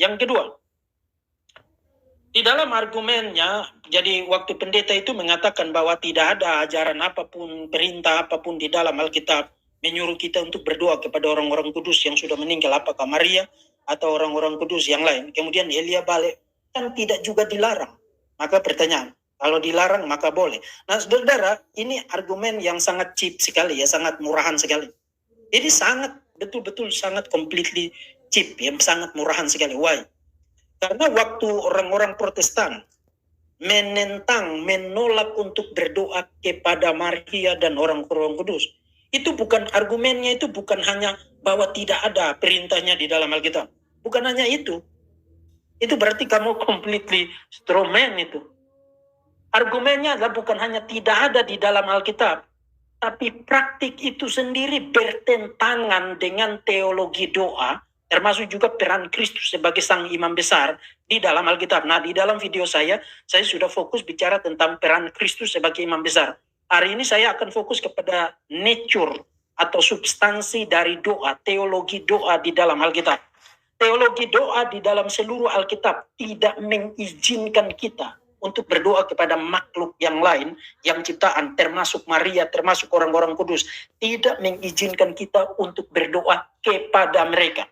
Yang kedua, di dalam argumennya, jadi waktu pendeta itu mengatakan bahwa tidak ada ajaran apapun, perintah apapun di dalam Alkitab menyuruh kita untuk berdoa kepada orang-orang kudus yang sudah meninggal, apakah Maria atau orang-orang kudus yang lain. Kemudian Elia balik, kan tidak juga dilarang. Maka pertanyaan, kalau dilarang maka boleh. Nah saudara, ini argumen yang sangat cheap sekali ya, sangat murahan sekali. Jadi sangat, betul-betul sangat completely cheap, yang sangat murahan sekali. Why? Karena waktu orang-orang Protestan menentang, menolak untuk berdoa kepada Maria dan orang-orang kudus, itu bukan argumennya, itu bukan hanya bahwa tidak ada perintahnya di dalam Alkitab. Bukan hanya itu. Itu berarti kamu completely straw man itu. Argumennya adalah bukan hanya tidak ada di dalam Alkitab, tapi praktik itu sendiri bertentangan dengan teologi doa, termasuk juga peran Kristus sebagai sang imam besar di dalam Alkitab. Nah, di dalam video saya sudah fokus bicara tentang peran Kristus sebagai imam besar. Hari ini saya akan fokus kepada nature atau substansi dari doa, teologi doa di dalam Alkitab. Teologi doa di dalam seluruh Alkitab tidak mengizinkan kita untuk berdoa kepada makhluk yang lain, yang ciptaan, termasuk Maria, termasuk orang-orang kudus. Tidak mengizinkan kita untuk berdoa kepada mereka.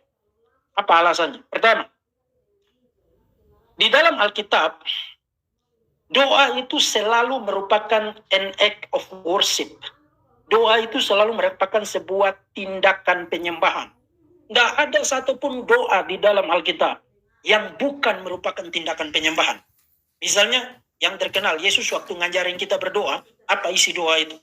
Apa alasannya? Pertama, di dalam Alkitab, doa itu selalu merupakan an act of worship. Doa itu selalu merupakan sebuah tindakan penyembahan. Tidak ada satupun doa di dalam Alkitab yang bukan merupakan tindakan penyembahan. Misalnya yang terkenal, Yesus waktu ngajarin kita berdoa, apa isi doa itu?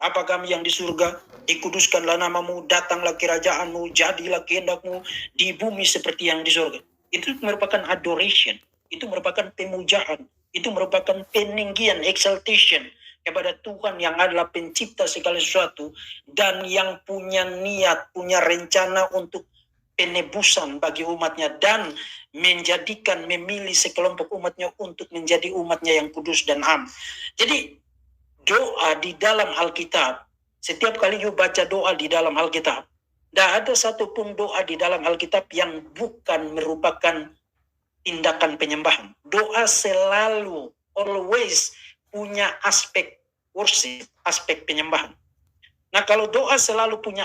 Apa kami yang di surga, dikuduskanlah namamu, datanglah kerajaanmu, jadilah kehendakmu di bumi seperti yang di surga. Itu merupakan adoration, itu merupakan pemujaan, itu merupakan peninggian, exaltation kepada Tuhan yang adalah pencipta segala sesuatu dan yang punya niat, punya rencana untuk penebusan bagi umatnya dan memilih sekelompok umatnya untuk menjadi umatnya yang kudus dan am. Jadi doa di dalam Alkitab, setiap kali you baca doa di dalam Alkitab, tidak ada satupun doa di dalam Alkitab yang bukan merupakan tindakan penyembahan. Doa selalu, always punya aspek worship, aspek penyembahan. Nah kalau doa selalu punya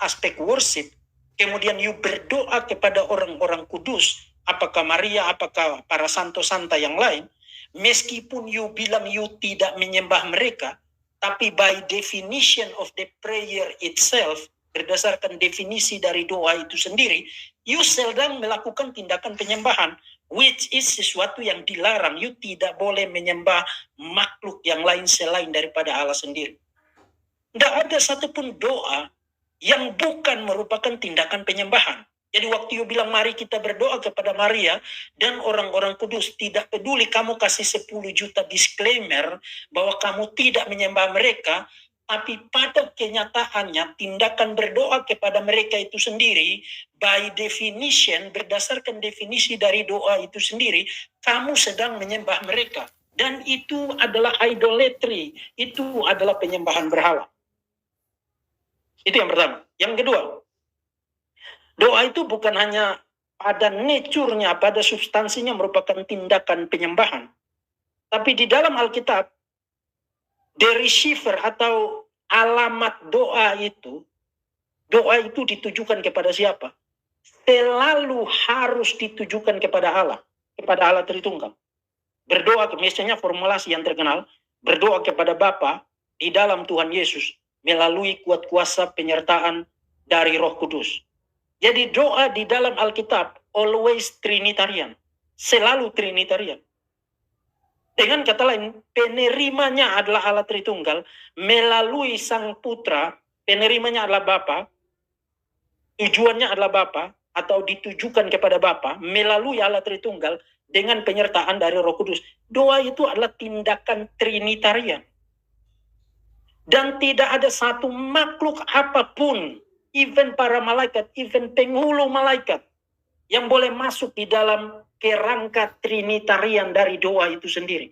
aspek worship, kemudian you berdoa kepada orang-orang kudus, apakah Maria, apakah para santo-santa yang lain, meskipun you bilang you tidak menyembah mereka, tapi by definition of the prayer itself, berdasarkan definisi dari doa itu sendiri, you sedang melakukan tindakan penyembahan, which is sesuatu yang dilarang. You tidak boleh menyembah makhluk yang lain selain daripada Allah sendiri. Tidak ada satupun doa yang bukan merupakan tindakan penyembahan. Jadi waktu you bilang mari kita berdoa kepada Maria dan orang-orang kudus, tidak peduli kamu kasih 10 juta disclaimer bahwa kamu tidak menyembah mereka, tapi pada kenyataannya tindakan berdoa kepada mereka itu sendiri, by definition, berdasarkan definisi dari doa itu sendiri, kamu sedang menyembah mereka. Dan itu adalah idolatry, itu adalah penyembahan berhala. Itu yang pertama. Yang kedua, doa itu bukan hanya pada nature-nya, pada substansinya merupakan tindakan penyembahan. Tapi di dalam Alkitab, the receiver atau alamat doa itu ditujukan kepada siapa? Selalu harus ditujukan kepada Allah Tritunggal. Berdoa, misalnya formulasi yang terkenal, berdoa kepada Bapa di dalam Tuhan Yesus melalui kuat kuasa penyertaan dari Roh Kudus. Jadi doa di dalam Alkitab always Trinitarian, selalu Trinitarian. Dengan kata lain, penerimanya adalah Allah Tritunggal melalui Sang Putra, penerimanya adalah Bapa, tujuannya adalah Bapa atau ditujukan kepada Bapa melalui Allah Tritunggal dengan penyertaan dari Roh Kudus. Doa itu adalah tindakan Trinitarian. Dan tidak ada satu makhluk apapun, even para malaikat, even penghulu malaikat, yang boleh masuk di dalam kerangka Trinitarian dari doa itu sendiri.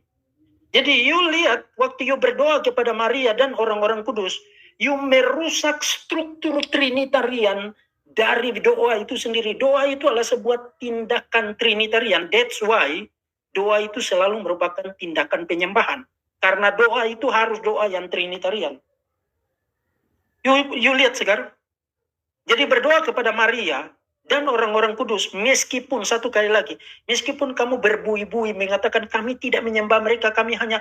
Jadi you lihat, waktu you berdoa kepada Maria dan orang-orang kudus, you merusak struktur Trinitarian dari doa itu sendiri. Doa itu adalah sebuah tindakan Trinitarian. That's why doa itu selalu merupakan tindakan penyembahan. Karena doa itu harus doa yang Trinitarian. You lihat sekarang. Jadi berdoa kepada Maria dan orang-orang kudus, meskipun satu kali lagi, meskipun kamu berbui-bui mengatakan kami tidak menyembah mereka, kami hanya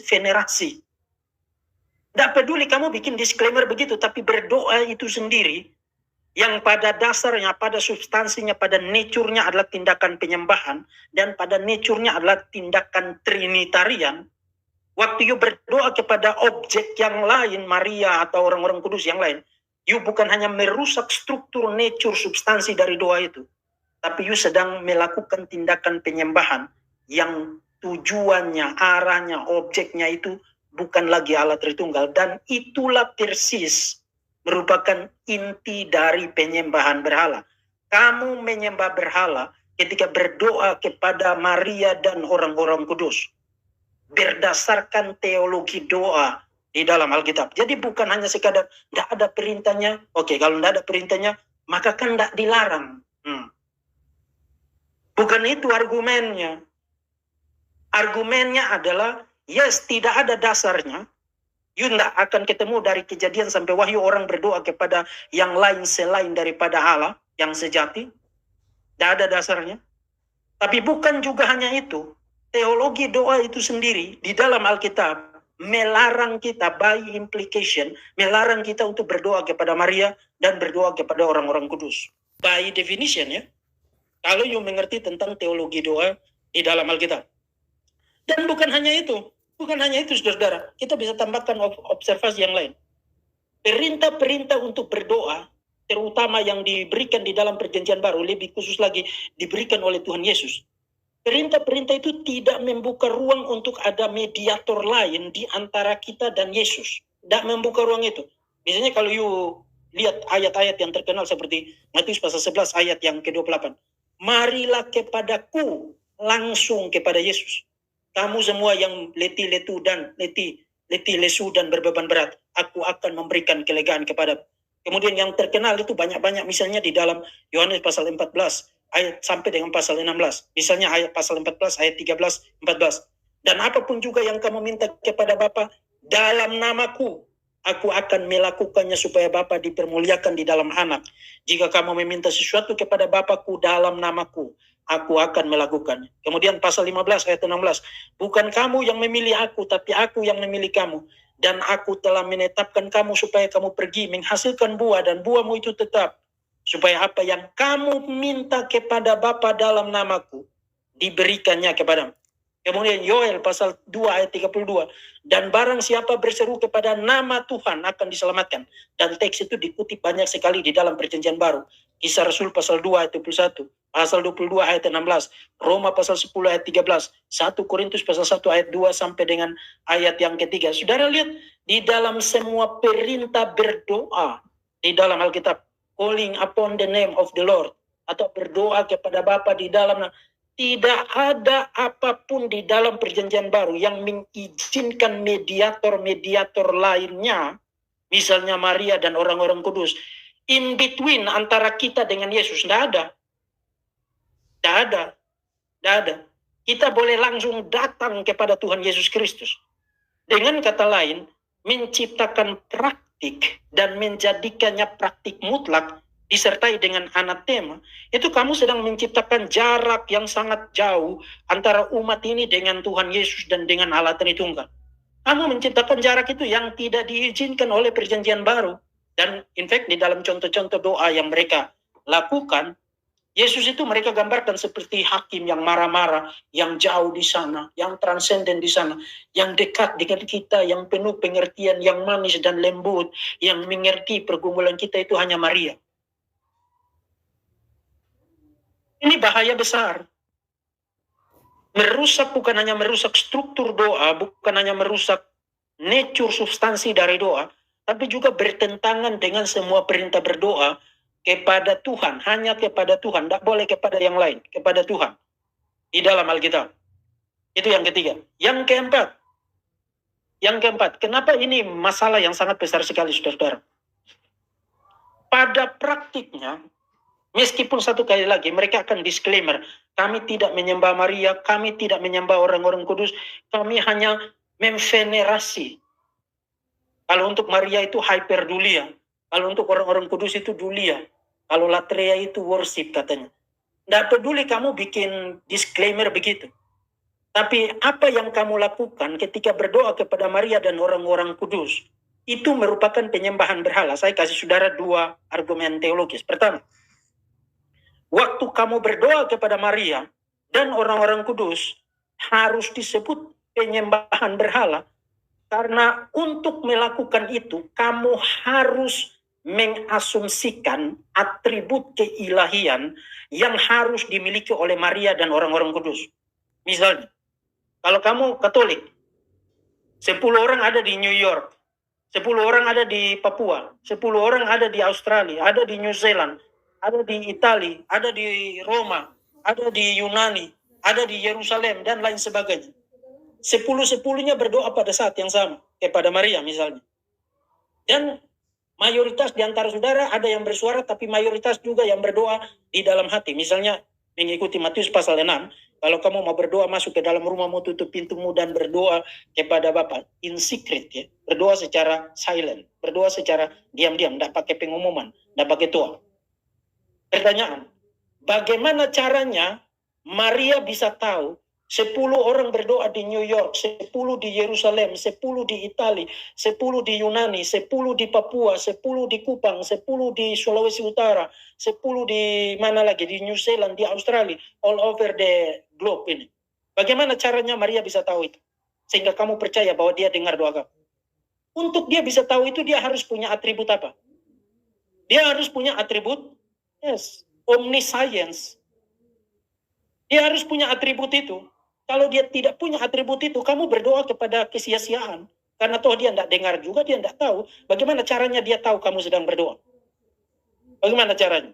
venerasi. Tidak peduli kamu bikin disclaimer begitu, tapi berdoa itu sendiri, yang pada dasarnya, pada substansinya, pada nature-nya adalah tindakan penyembahan, dan pada nature-nya adalah tindakan Trinitarian. Waktu you berdoa kepada objek yang lain, Maria atau orang-orang kudus yang lain, you bukan hanya merusak struktur, nature, substansi dari doa itu, tapi you sedang melakukan tindakan penyembahan yang tujuannya, arahnya, objeknya itu bukan lagi Allah Tritunggal. Dan itulah persis merupakan inti dari penyembahan berhala. Kamu menyembah berhala ketika berdoa kepada Maria dan orang-orang kudus berdasarkan teologi doa di dalam Alkitab. Jadi bukan hanya sekadar tidak ada perintahnya. Oke, kalau tidak ada perintahnya, maka kan tidak dilarang. Bukan itu argumennya. Argumennya adalah, yes, tidak ada dasarnya. You tidak akan ketemu dari Kejadian sampai Wahyu orang berdoa kepada yang lain selain daripada Allah yang sejati. Tidak ada dasarnya. Tapi bukan juga hanya itu. Teologi doa itu sendiri di dalam Alkitab melarang kita, by implication, melarang kita untuk berdoa kepada Maria dan berdoa kepada orang-orang kudus. By definition ya, kalau you mengerti tentang teologi doa di dalam Alkitab. Dan bukan hanya itu, saudara. Kita bisa tambahkan observasi yang lain. Perintah-perintah untuk berdoa, terutama yang diberikan di dalam Perjanjian Baru, lebih khusus lagi diberikan oleh Tuhan Yesus. Perintah-perintah itu tidak membuka ruang untuk ada mediator lain di antara kita dan Yesus. Tidak membuka ruang itu. Misalnya kalau you lihat ayat-ayat yang terkenal seperti Matius pasal 11 ayat yang ke-28. Marilah kepadaku, langsung kepada Yesus. Kamu semua yang letih lesu dan berbeban berat, aku akan memberikan kelegaan kepada. Kemudian yang terkenal itu banyak-banyak, misalnya di dalam Yohanes pasal 14 ayat sampai dengan pasal 16. Misalnya ayat pasal 14 ayat 13 14. Dan apapun juga yang kamu minta kepada Bapa dalam namaku, aku akan melakukannya supaya Bapa dipermuliakan di dalam Anak. Jika kamu meminta sesuatu kepada Bapakku dalam namaku, aku akan melakukannya. Kemudian pasal 15 ayat 16. Bukan kamu yang memilih aku, tapi aku yang memilih kamu. Dan aku telah menetapkan kamu supaya kamu pergi menghasilkan buah, dan buahmu itu tetap. Supaya apa yang kamu minta kepada Bapa dalam namaku, diberikannya kepadamu. Kemudian Yoel pasal 2 ayat 32. Dan barang siapa berseru kepada nama Tuhan akan diselamatkan. Dan teks itu dikutip banyak sekali di dalam Perjanjian Baru. Kisah Rasul pasal 2 ayat 21. Pasal 22 ayat 16. Roma pasal 10 ayat 13. 1 Korintus pasal 1 ayat 2 sampai dengan ayat yang ketiga. Saudara lihat di dalam semua perintah berdoa di dalam Alkitab. Calling upon the name of the Lord. Atau berdoa kepada Bapa di dalam. Tidak ada apapun di dalam Perjanjian Baru yang mengizinkan mediator-mediator lainnya, misalnya Maria dan orang-orang kudus, in between antara kita dengan Yesus. Tidak ada. Kita boleh langsung datang kepada Tuhan Yesus Kristus. Dengan kata lain, menciptakan praktik dan menjadikannya praktik mutlak, disertai dengan anatema, itu kamu sedang menciptakan jarak yang sangat jauh antara umat ini dengan Tuhan Yesus dan dengan Allah Tritunggal. Kamu menciptakan jarak itu yang tidak diizinkan oleh Perjanjian Baru. Dan in fact di dalam contoh-contoh doa yang mereka lakukan, Yesus itu mereka gambarkan seperti hakim yang marah-marah, yang jauh di sana, yang transenden di sana, yang dekat dengan kita, yang penuh pengertian, yang manis dan lembut, yang mengerti pergumulan kita itu hanya Maria. Ini bahaya besar. Merusak bukan hanya merusak struktur doa, bukan hanya merusak nature substansi dari doa, tapi juga bertentangan dengan semua perintah berdoa kepada Tuhan, hanya kepada Tuhan, tidak boleh kepada yang lain, kepada Tuhan di dalam Alkitab. Itu yang ketiga. Yang keempat, kenapa ini masalah yang sangat besar sekali, saudara-saudara? pada praktiknya, meskipun satu kali lagi mereka akan disclaimer, kami tidak menyembah Maria, kami tidak menyembah orang-orang kudus, kami hanya memvenerasi. Kalau untuk Maria itu hyperdulia, kalau untuk orang-orang kudus itu dulia, kalau latria itu worship katanya. Tidak peduli kamu bikin disclaimer begitu. Tapi apa yang kamu lakukan ketika berdoa kepada Maria dan orang-orang kudus, itu merupakan penyembahan berhala. Saya kasih saudara 2 argumen teologis. Pertama, waktu kamu berdoa kepada Maria dan orang-orang kudus, harus disebut penyembahan berhala. Karena untuk melakukan itu, kamu harus mengasumsikan atribut keilahian yang harus dimiliki oleh Maria dan orang-orang kudus. Misalnya, kalau kamu Katolik, 10 orang ada di New York, 10 orang ada di Papua, 10 orang ada di Australia, ada di New Zealand, ada di Italia, ada di Roma, ada di Yunani, ada di Yerusalem, dan lain sebagainya. 10-10-nya berdoa pada saat yang sama kepada Maria misalnya. Dan mayoritas di antara saudara ada yang bersuara, tapi mayoritas juga yang berdoa di dalam hati. Misalnya mengikuti Matius pasal 6, kalau kamu mau berdoa, masuk ke dalam rumahmu, tutup pintumu, dan berdoa kepada Bapa in secret, ya. Berdoa secara silent, berdoa secara diam-diam, tidak pakai pengumuman, tidak pakai doa. Pertanyaan, bagaimana caranya Maria bisa tahu 10 orang berdoa di New York, 10 di Yerusalem, 10 di Italia, 10 di Yunani, 10 di Papua, 10 di Kupang, 10 di Sulawesi Utara, 10 di mana lagi, di New Zealand, di Australia, all over the globe ini. Bagaimana caranya Maria bisa tahu itu? Sehingga kamu percaya bahwa dia dengar doa kamu. Untuk dia bisa tahu itu, dia harus punya atribut apa? Dia harus punya atribut, omniscience. Dia harus punya atribut itu. Kalau dia tidak punya atribut itu, kamu berdoa kepada kesia-siaan. Karena toh dia tidak dengar juga, dia tidak tahu. Bagaimana caranya dia tahu kamu sedang berdoa? Bagaimana caranya?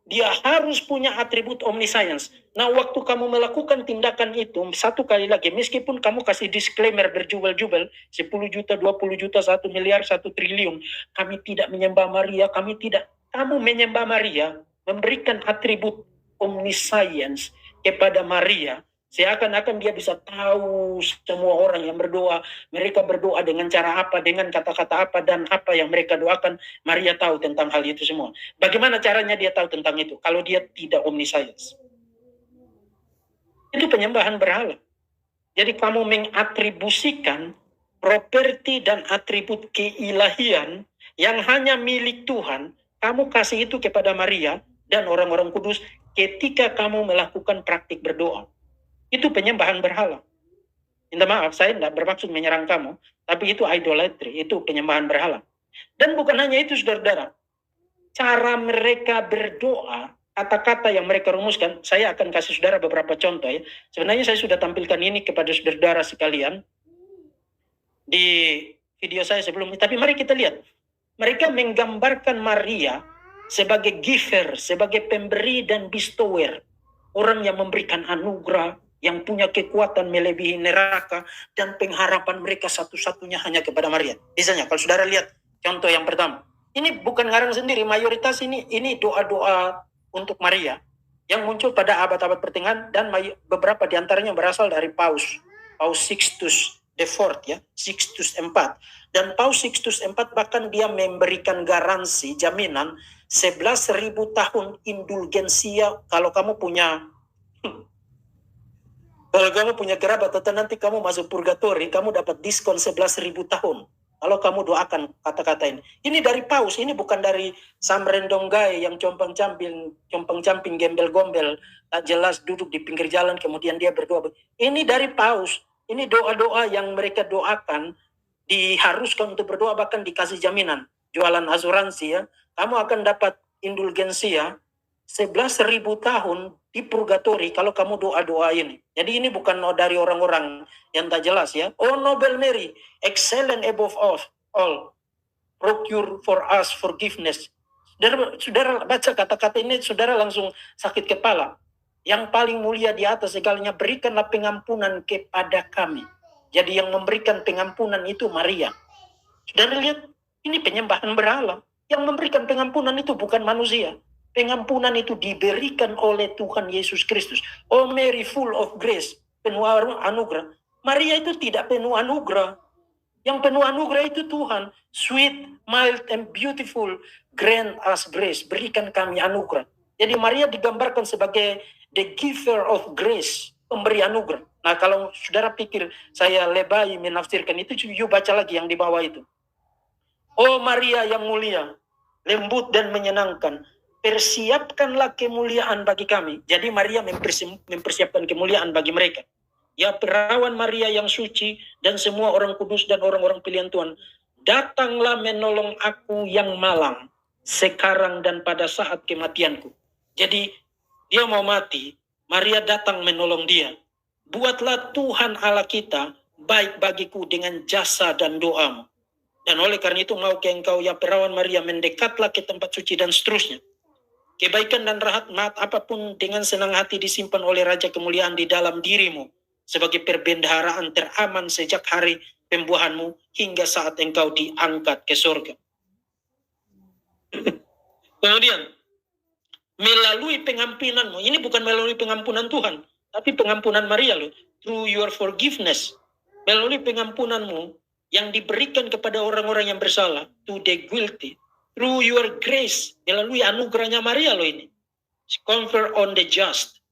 Dia harus punya atribut omniscience. Nah, waktu kamu melakukan tindakan itu, satu kali lagi, meskipun kamu kasih disclaimer berjubel-jubel, 10 juta, 20 juta, 1 miliar, 1 triliun, kami tidak menyembah Maria, kami tidak. Kamu menyembah Maria, memberikan atribut omniscience kepada Maria, seakan-akan dia bisa tahu semua orang yang berdoa, mereka berdoa dengan cara apa, dengan kata-kata apa, dan apa yang mereka doakan, Maria tahu tentang hal itu semua. Bagaimana caranya dia tahu tentang itu kalau dia tidak omniscience? Itu penyembahan berhala. Jadi kamu mengatribusikan properti dan atribut keilahian yang hanya milik Tuhan, kamu kasih itu kepada Maria dan orang-orang kudus ketika kamu melakukan praktik berdoa. Itu penyembahan berhala. Minta maaf, saya tidak bermaksud menyerang kamu, tapi itu idolatry, itu penyembahan berhala. Dan bukan hanya itu, saudara-saudara. Cara mereka berdoa, kata-kata yang mereka rumuskan, saya akan kasih saudara beberapa contoh, ya. Sebenarnya saya sudah tampilkan ini kepada saudara-saudara sekalian di video saya sebelumnya, tapi mari kita lihat. Mereka menggambarkan Maria sebagai giver, sebagai pemberi dan bestower. Orang yang memberikan anugerah, yang punya kekuatan melebihi neraka, dan pengharapan mereka satu-satunya hanya kepada Maria. Misalnya, kalau saudara lihat contoh yang pertama, ini bukan ngarang sendiri, mayoritas ini doa-doa untuk Maria yang muncul pada abad-abad pertengahan, dan beberapa diantaranya berasal dari Paus Sixtus IV, ya, Sixtus IV. Dan Paus Sixtus IV bahkan dia memberikan garansi, jaminan 11.000 tahun indulgensia kalau kamu punya kerabat atau nanti kamu masuk purgatori, kamu dapat diskon 11.000 tahun kalau kamu doakan kata-kata ini. Ini dari Paus, ini bukan dari some random guy yang compang-camping, gembel-gombel, tak jelas duduk di pinggir jalan kemudian dia berdoa. Ini dari Paus, ini doa-doa yang mereka doakan, diharuskan untuk berdoa, bahkan dikasih jaminan, jualan asuransi, ya. Kamu akan dapat indulgensia 11.000 tahun di purgatori kalau kamu doa-doa ini. Jadi ini bukan dari orang-orang yang tak jelas, ya. Oh Noble Mary, excellent above all, procure for us forgiveness. Saudara baca kata-kata ini, saudara langsung sakit kepala. Yang paling mulia di atas segalanya, berikanlah pengampunan kepada kami. Jadi yang memberikan pengampunan itu Maria. Saudara lihat, ini penyembahan berhala. Yang memberikan pengampunan itu bukan manusia. Pengampunan itu diberikan oleh Tuhan Yesus Kristus. Oh Mary full of grace, penuh anugerah. Maria itu tidak penuh anugerah. Yang penuh anugerah itu Tuhan. Sweet, mild, and beautiful, grant us grace. Berikan kami anugerah. Jadi Maria digambarkan sebagai the giver of grace, pemberi anugerah. Nah kalau saudara pikir saya lebay menafsirkan itu, you baca lagi yang di bawah itu. Oh Maria yang mulia, lembut dan menyenangkan, persiapkanlah kemuliaan bagi kami. Jadi Maria mempersiapkan kemuliaan bagi mereka. Ya perawan Maria yang suci dan semua orang kudus dan orang-orang pilihan Tuhan, datanglah menolong aku yang malang sekarang dan pada saat kematianku. Jadi dia mau mati, Maria datang menolong dia. Buatlah Tuhan Allah kita baik bagiku dengan jasa dan doamu. Dan oleh karena itu mau ke engkau ya perawan Maria, mendekatlah ke tempat suci dan seterusnya. Kebaikan dan rahmat apapun dengan senang hati disimpan oleh Raja Kemuliaan di dalam dirimu sebagai perbendaharaan teraman sejak hari pembuahanmu hingga saat engkau diangkat ke surga. Kemudian melalui pengampunanmu, ini bukan melalui pengampunan Tuhan, tapi pengampunan Maria loh, through your forgiveness, melalui pengampunanmu yang diberikan kepada orang-orang yang bersalah, to the guilty, through your grace, melalui anugerahnya Maria loh ini, confer on the just.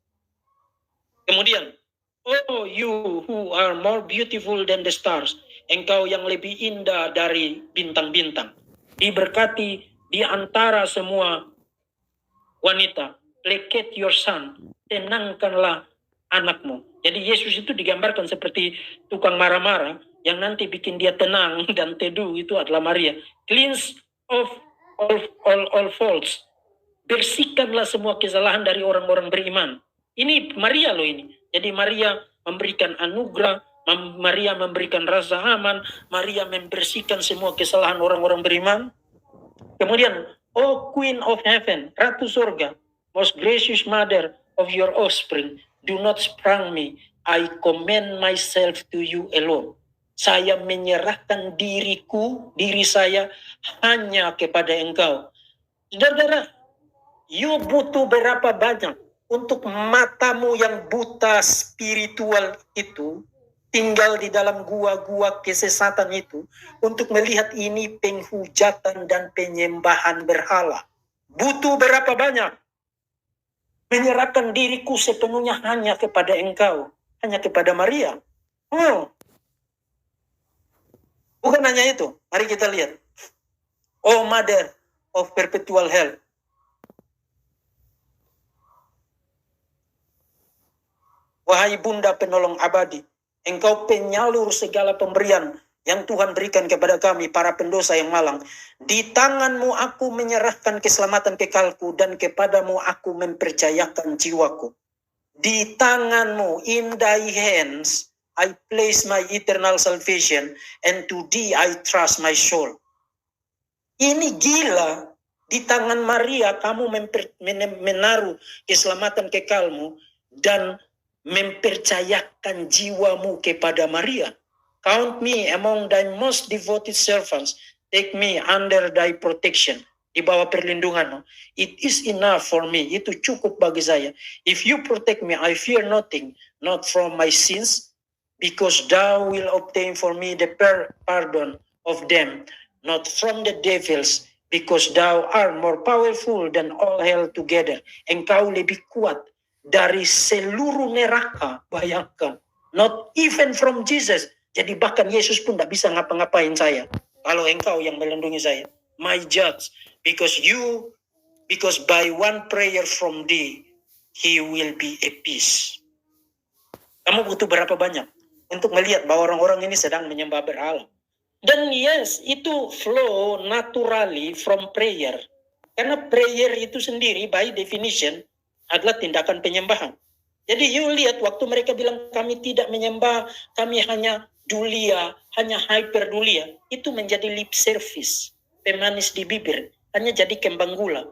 Kemudian, oh you who are more beautiful than the stars, engkau yang lebih indah dari bintang-bintang, diberkati di antara semua wanita, placate your son, tenangkanlah anakmu. Jadi Yesus itu digambarkan seperti tukang marah-marah, yang nanti bikin dia tenang dan teduh itu adalah Maria. Cleanse of all faults. Bersihkanlah semua kesalahan dari orang-orang beriman. Ini Maria loh ini. Jadi Maria memberikan anugerah, Maria memberikan rasa aman, Maria membersihkan semua kesalahan orang-orang beriman. Kemudian, oh Queen of Heaven, Ratu Surga, most gracious mother of your offspring, do not spurn me, I commend myself to you alone. Saya menyerahkan diri saya hanya kepada engkau. Saudara, you butuh berapa banyak untuk matamu yang buta spiritual itu, tinggal di dalam gua-gua kesesatan itu, untuk melihat ini penghujatan dan penyembahan berhala. Butuh berapa banyak? Menyerahkan diriku sepenuhnya hanya kepada engkau, hanya kepada Maria. Bukan hanya itu, mari kita lihat. Oh Mother of Perpetual Help. Wahai Bunda penolong abadi, engkau penyalur segala pemberian yang Tuhan berikan kepada kami, para pendosa yang malang. Di tanganmu aku menyerahkan keselamatan kekalku, dan kepadamu aku mempercayakan jiwaku. Di tanganmu, in thy hands, I place my eternal salvation, and to thee I trust my soul. Ini gila. Di tangan Maria kamu menaruh keselamatan kekalmu dan mempercayakan jiwamu kepada Maria. Count me among thy most devoted servants. Take me under thy protection. Di bawah perlindunganmu. It is enough for me. Itu cukup bagi saya. If you protect me, I fear nothing, not from my sins, because thou will obtain for me the pardon of them, not from the devils, because thou art more powerful than all hell together. Engkau lebih kuat dari seluruh neraka, bayangkan. Not even from Jesus. Jadi bahkan Yesus pun tidak bisa ngapa-ngapain saya. Kalau engkau yang melindungi saya. My judge, because by one prayer from thee, he will be a peace. Kamu butuh berapa banyak untuk melihat bahwa orang-orang ini sedang menyembah berhala. Dan yes, itu flow naturally from prayer. Karena prayer itu sendiri by definition adalah tindakan penyembahan. Jadi you lihat waktu mereka bilang kami tidak menyembah, kami hanya dulia, hanya hyper dulia. Itu menjadi lip service, pemanis di bibir, hanya jadi kembang gula.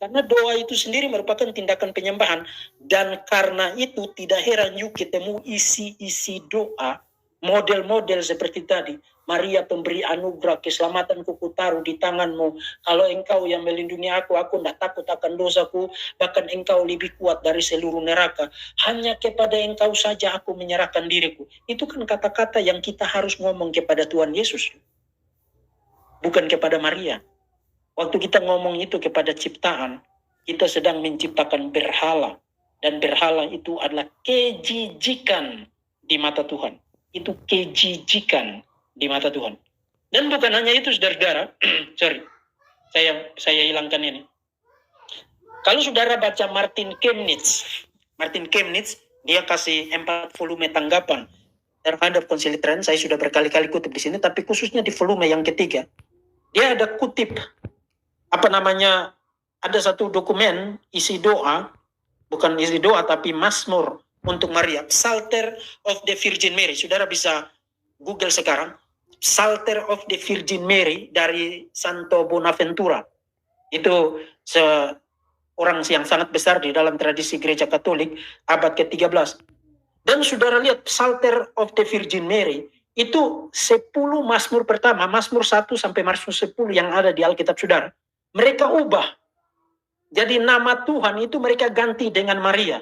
Karena doa itu sendiri merupakan tindakan penyembahan. Dan karena itu tidak heran you ketemu isi-isi doa model-model seperti tadi. Maria pemberi anugerah, keselamatanku kutaruh di tanganmu. Kalau engkau yang melindungi aku tidak takut akan dosaku. Bahkan engkau lebih kuat dari seluruh neraka. Hanya kepada engkau saja aku menyerahkan diriku. Itu kan kata-kata yang kita harus ngomong kepada Tuhan Yesus. Bukan kepada Maria. Waktu kita ngomong itu kepada ciptaan, kita sedang menciptakan berhala. Dan berhala itu adalah kejijikan di mata Tuhan. Itu kejijikan di mata Tuhan. Dan bukan hanya itu, saudara-saudara. Sorry, saya hilangkan ini. Kalau saudara baca Martin Chemnitz, dia kasih 4 volume tanggapan terhadap Konsili Trident. Saya sudah berkali-kali kutip di sini, tapi khususnya di volume yang ketiga, dia ada kutip ada satu dokumen isi doa, bukan isi doa tapi mazmur untuk Maria, Psalter of the Virgin Mary. Saudara bisa Google sekarang, Psalter of the Virgin Mary dari Santo Bonaventura. Itu orang yang sangat besar di dalam tradisi gereja Katolik abad ke-13. Dan saudara lihat Psalter of the Virgin Mary, itu 10 mazmur pertama, mazmur 1 sampai mazmur 10 yang ada di Alkitab saudara. Mereka ubah. Jadi nama Tuhan itu mereka ganti dengan Maria.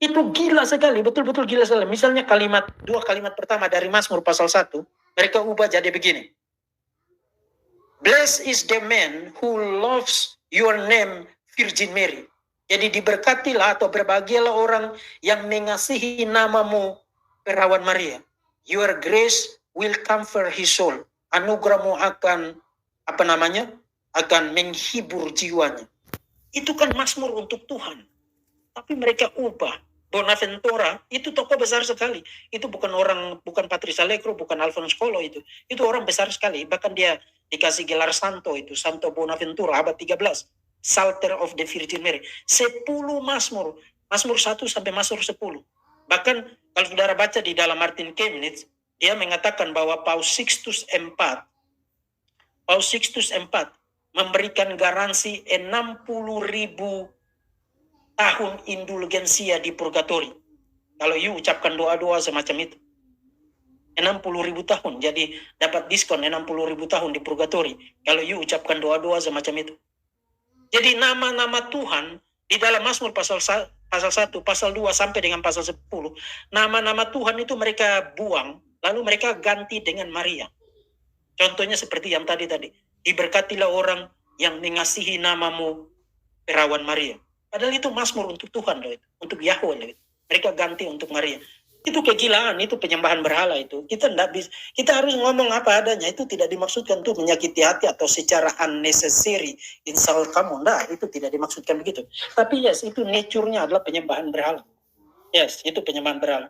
Itu gila sekali, betul-betul gila sekali. Misalnya 2 kalimat pertama dari mazmur pasal 1, mereka ubah jadi begini. Blessed is the man who loves your name, Virgin Mary. Jadi diberkatilah atau berbahagialah orang yang mengasihi namamu, Perawan Maria. Your grace will comfort his soul. Anugerahmu akan akan menghibur jiwanya. Itu kan mazmur untuk Tuhan. Tapi mereka ubah. Bonaventura itu tokoh besar sekali. Itu bukan Patrice Allegro, bukan Alfonso Colo itu. Itu orang besar sekali. Bahkan dia dikasih gelar santo itu, Santo Bonaventura abad 13. Psalter of the Virgin Mary. 10 mazmur. Mazmur 1 sampai mazmur 10. Bahkan kalau saudara baca di dalam Martin Chemnitz, dia mengatakan bahwa Paus Sixtus IV memberikan garansi 60.000 tahun indulgensia di purgatori. Kalau you ucapkan doa-doa semacam itu. 60.000 tahun. Jadi dapat diskon 60.000 tahun di purgatori. Kalau you ucapkan doa-doa semacam itu. Jadi nama-nama Tuhan di dalam Mazmur pasal 1, pasal 2 sampai dengan pasal 10. Nama-nama Tuhan itu mereka buang. Lalu mereka ganti dengan Maria. Contohnya seperti yang tadi. Diberkatilah orang yang mengasihi namamu, Perawan Maria. Padahal itu mazmur untuk Tuhan loh, untuk Yahweh loh. Mereka ganti untuk Maria. Itu kegilaan, itu penyembahan berhala itu. Kita harus ngomong apa adanya. Itu tidak dimaksudkan untuk menyakiti hati atau secara unnecessary insult kamu. Itu tidak dimaksudkan begitu. Tapi yes, itu nature-nya adalah penyembahan berhala. Yes, itu penyembahan berhala.